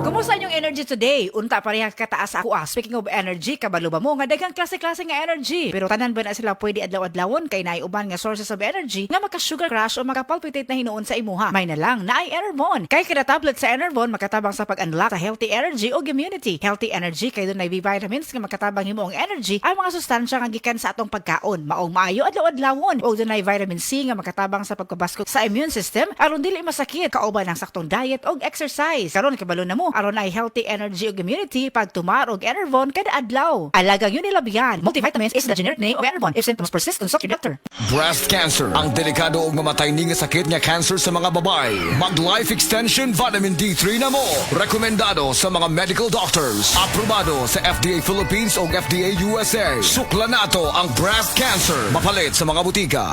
Kumusta inyong energy today? Unta pareha kataas ako. Speaking of energy, kabalo ba mo nga daghang klase-klase nga energy? Pero tanan ba na sila pwede adlaw-adlawon kay naay uban nga sources of energy nga maka-sugar crash o maka-palpitate na hinuon sa imuha? May na lang naay Enervon. Kay kada tablet sa Enervon makatabang sa pag-unlock sa healthy energy o immunity. Healthy energy kay dunay B-vitamins nga makatabang himuong energy ay mga sustansya nga gikan sa atong pagkaon. Maong maayo adlaw-adlawon o dunay vitamin C nga makatabang sa pagpabasko sa immune system aron dili masakit kauban ang saktong diet o exercise. Karon kabalo na mo aron ay healthy energy ug immunity pag tumar og Enervon kada adlaw. Alagang yun nilabihan. Multivitamins is the generic name of Enervon. If symptoms persist, consult your doctor. Breast cancer, ang delikado ug mamatay ni nga sakit nga cancer sa mga babae. Mag-life extension vitamin D3 na mo. Rekomendado sa mga medical doctors. Aprobado sa FDA Philippines o FDA USA. Sukla nato ang breast cancer. Mapalit sa mga butika.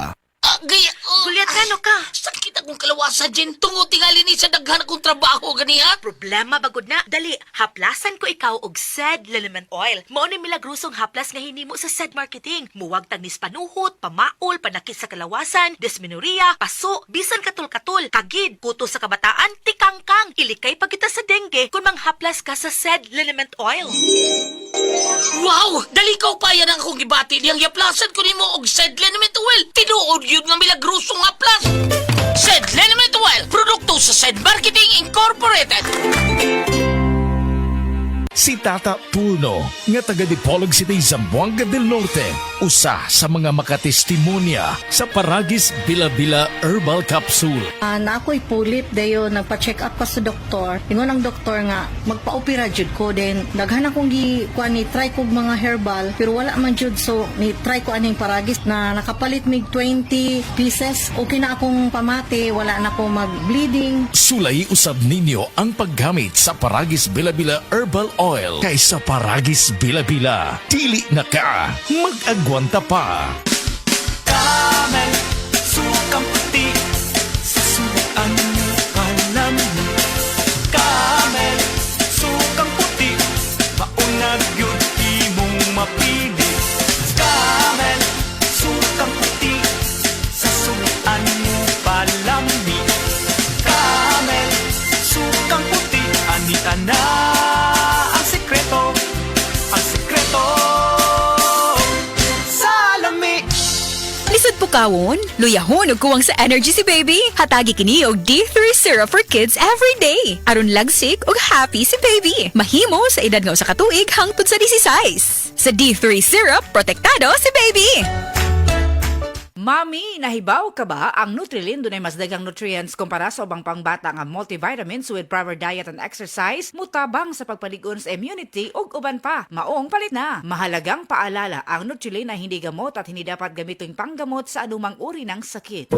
Gaya, Gulyat ka, no ka? sakit akong kalawasan dyan. Tungo tingali ni sa daghan akong trabaho ganiha. Problema bagod na. Dali, haplasan ko ikaw og SED Liniment Oil. Mao ni milagrosong haplas nga hinimo sa SED Marketing. Muwag tagnis panuhot, pamaol, panakit sa kalawasan, dysmenorrhea, paso, bisan katul-katul, kagid, puto sa kabataan, tikangkang. Ilikay pa kita sa dengue kung manghaplas ka sa SED Liniment Oil. Wow! Dali ka pa yan ang akong gibati. Diyang yaplasan ko ni mo og Sed Liniment Oil. Tinuod yun nga milagrosong haplas. Sed Liniment Oil. Produkto sa Sed Marketing Incorporated. Si Tata Pulno, nga taga Dipolog City, Zamboanga del Norte, usa sa mga makatestimonya sa Paragis Bila-Bila Herbal Capsule. Na ako'y pulip dayo nagpa-check up pa sa doktor. Ingon ang doktor nga magpa-opera jud ko din. Daghan akong ni try kog mga herbal pero wala man jud, so ni try ko aning Paragis na nakapalit mig 20 pieces. Okay na akong pamati, wala na ako mag-bleeding. Sulay usab ninyo ang paggamit sa Paragis Bila-Bila Herbal Oil kaysa Paragis Bila-Bila. Dili na ka, mag-agwanta pa. Camel, sukang puti, susuan mo alam mo. Camel, sukang puti, maunag yun imong mapili. Camel, sukang puti, susuan mo palami. Camel, sukang puti, anita na ang sekreto, ang sekreto. Lisod po kawon, luyahon ug kuwang sa energy si baby. Hatagi kini og D3 syrup for kids every day. Aron lagsik ug happy si baby. Mahimo sa edad nga usa ka tuig hangtod sa 16. Sa D3 syrup, protektado si baby. Mami, nahibaw ka ba ang Nutrilin dunay mas daghang nutrients kumpara sa ubang pangbata nga multivitamins with proper diet and exercise, mutabang sa pagpalig-on sa immunity ug uban pa. Maong palit na. Mahalagang paalala, ang Nutrilin ay hindi gamot at hindi dapat gamitin panggamot sa anumang uri ng sakit.